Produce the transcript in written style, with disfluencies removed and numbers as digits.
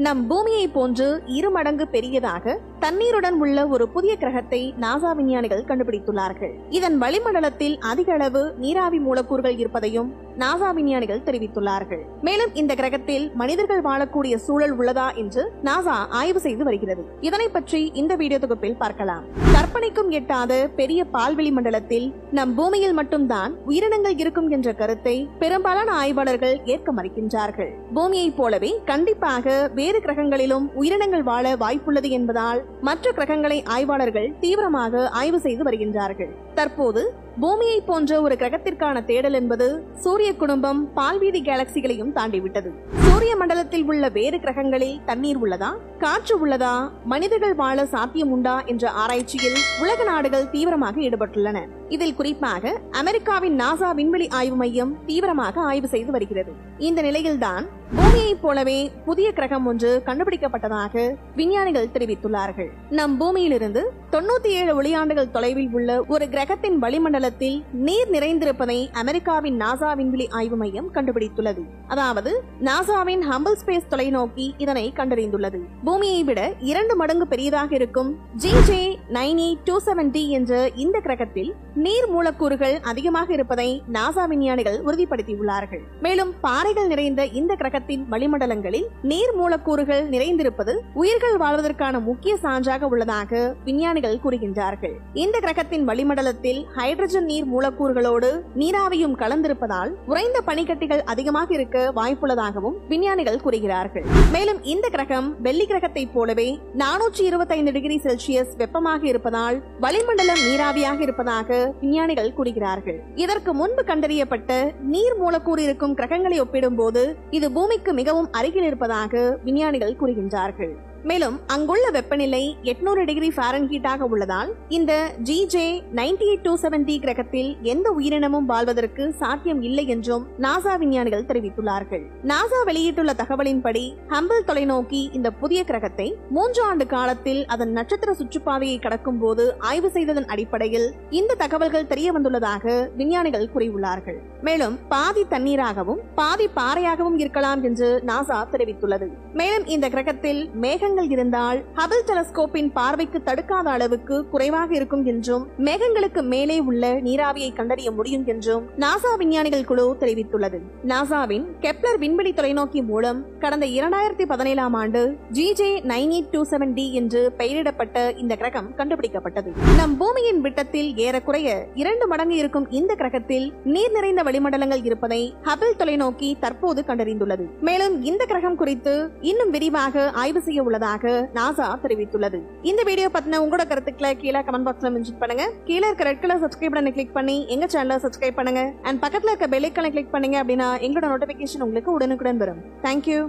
நம் பூமியை போன்று 2 மடங்கு பெரியதாக தண்ணீருடன் உள்ள ஒரு புதிய கிரகத்தை நாசா விஞ்ஞானிகள் கண்டுபிடித்துள்ளார்கள். இதன் வளிமண்டலத்தில் அதிக அளவு நீராவி மூலக்கூறுகள் இருப்பதையும் நாசா விஞ்ஞானிகள் தெரிவித்துள்ளார்கள். மேலும் இந்த கிரகத்தில் மனிதர்கள் வாழக்கூடிய சூழல் உள்ளதா என்று நாசா ஆய்வு செய்து வருகிறது. இதனை பற்றி இந்த வீடியோ தொகுப்பில் பார்க்கலாம். கற்பனைக்கும் எட்டாத பெரிய பால்வெளி மண்டலத்தில் நம் பூமியில் மட்டும்தான் உயிரினங்கள் இருக்கும் என்ற கருத்தை பெரும்பாலான ஆய்வாளர்கள் ஏற்க மறுக்கின்றார்கள். பூமியை போலவே கண்டிப்பாக வேறு கிரகங்களிலும் உயிரினங்கள் வாழ வாய்ப்புள்ளது என்பதால் மற்ற கிரகங்களை ஆய்வாளர்கள் தீவிரமாக ஆய்வு செய்து வருகின்றார்கள். தற்போது பூமியை போன்ற ஒரு கிரகத்திற்கான தேடல் என்பது சூரிய குடும்பம் பால்வீதி கேலக்சிகளையும் தாண்டிவிட்டது. சூரிய மண்டலத்தில் உள்ள வேறு கிரகங்களில் தண்ணீர் உள்ளதா, காற்று உள்ளதா, மனிதர்கள் வாழ சாத்தியம் உண்டா என்ற ஆராய்ச்சியில் உலக நாடுகள் தீவிரமாக ஈடுபட்டுள்ளன. இதில் குறிப்பாக அமெரிக்காவின் நாசா விண்வெளி ஆய்வு மையம் தீவிரமாக ஆய்வு செய்து வருகிறது. இந்த நிலையில்தான் பூமியை போலவே புதிய கிரகம் ஒன்று கண்டுபிடிக்கப்பட்டதாக விஞ்ஞானிகள் தெரிவித்துள்ளார்கள். நம் பூமியிலிருந்து 97 ஒளியாண்டுகள் தொலைவில் உள்ள ஒரு கிரகத்தின் வளிமண்டலத்தில் நீர் நிறைந்திருப்பதை அமெரிக்காவின் நாசா விண்வெளி ஆய்வு மையம் கண்டுபிடித்துள்ளது. அதாவது நாசாவின் ஹம்பிள் ஸ்பேஸ் தொலைநோக்கி இதனை கண்டறிந்துள்ளது. பூமியை விட 2 மடங்கு பெரியதாக இருக்கும் GJ-98270 என்ற இந்த கிரகத்தில் நீர் மூலக்கூறுகள் அதிகமாக இருப்பதை நாசா விஞ்ஞானிகள் உறுதிப்படுத்தியுள்ளார்கள். மேலும் பாறைகள் நிறைந்த இந்த கிரகத்தின் வளிமண்டலங்களில் நீர் மூலக்கூறுகள் நிறைந்திருப்பது உயிர்கள் வாழ்வதற்கான முக்கிய சான்றாக உள்ளதாக விஞ்ஞானிகள் கூறுகின்றார்கள். இந்த கிரகத்தின் வளிமண்டலத்தில் ஹைட்ரஜன் நீர் மூலக்கூறுகளோடு நீராவியும் கலந்திருப்பதால் உறைந்த பனிக்கட்டிகள் அதிகமாக இருக்க வாய்ப்புள்ளதாகவும் விஞ்ஞானிகள் கூறுகிறார்கள். மேலும் இந்த கிரகம் வெள்ளி கிரகத்தை போலவே 425 டிகிரி செல்சியஸ் வெப்பமாக இருப்பதால் வளிமண்டலம் நீராவியாக இருப்பதாக விஞ்ஞானிகள் கூறுகிறார்கள். இதற்கு முன்பு கண்டறியப்பட்ட நீர் மூலக்கூறு இருக்கும் கிரகங்களை ஒப்பிடும்போது இது பூமிக்கு மிகவும் அருகில் இருப்பதாக விஞ்ஞானிகள் கூறுகின்றார்கள். மேலும் அங்குள்ள வெப்பநிலை 800 டிகிரி ஃபாரன்ஹீட்டாக உள்ளதால் இந்த GJ-98270 கிரகத்தில் எந்த உயிரினமும் வாழ்வதற்கு சாத்தியம் இல்லை என்றும் நாசா விஞ்ஞானிகள் தெரிவித்துள்ளார்கள். நாசா வெளியிட்டுள்ள தகவலின்படி ஹம்பிள் தொலைநோக்கி இந்த புதிய கிரகத்தை 3 ஆண்டு காலத்தில் அதன் நட்சத்திர சுற்றுப்பாதையை கடக்கும் போது ஆய்வு செய்ததன் அடிப்படையில் இந்த தகவல்கள் தெரிய வந்துள்ளதாக விஞ்ஞானிகள் கூறியுள்ளார்கள். மேலும் பாதி தண்ணீராகவும் பாதி பாறையாகவும் இருக்கலாம் என்று நாசா தெரிவித்துள்ளது. மேலும் இந்த கிரகத்தில் மேகங்கள் இருந்தால் ஹபிள் டெலஸ்கோப்பின் பார்வைக்கு தடுக்காத அளவுக்கு குறைவாக இருக்கும் என்றும் மேகங்களுக்கு மேலே உள்ள நீராவியை கண்டறிய முடியும் என்றும் நாசா விஞ்ஞானிகள் குழு தெரிவித்துள்ளது. நாசாவின் கெப்லர் விண்வெளி தொலைநோக்கி மூலம் கடந்த 2017 ஆண்டு GJ-98270 என்று பெயரிடப்பட்ட இந்த கிரகம் கண்டுபிடிக்கப்பட்டது. நம் பூமியின் விட்டத்தில் ஏறக்குறைய 2 மடங்கு இருக்கும் இந்த கிரகத்தில் நீர் நிறைந்த வளிமண்டலங்கள் இருப்பதை ஹபிள் தொலைநோக்கி தற்போது கண்டறிந்துள்ளது. மேலும் இந்த கிரகம் குறித்து இன்னும் விரிவாக ஆய்வு செய்ய உள்ளதாக நாசா தெரிவித்துள்ளது. இந்த வீடியோ பத்தின உங்களோட கருத்துக்களை கீழே கமெண்ட் பாக்ஸ்ல மென்ஷன் பண்ணுங்க. கீழே இருக்க ரெட் கலர் சப்ஸ்கிரைப் பட்டனை கிளிக் பண்ணி எங்க சேனலை சப்ஸ்கிரைப் பண்ணுங்க. அண்ட் பக்கத்துல இருக்க பெல் ஐகானை கிளிக் பண்ணீங்க அப்படின்னா எங்களோட நோட்டிபிகேஷன் உங்களுக்கு உடனுக்குடன் வரும். தேங்க்யூ.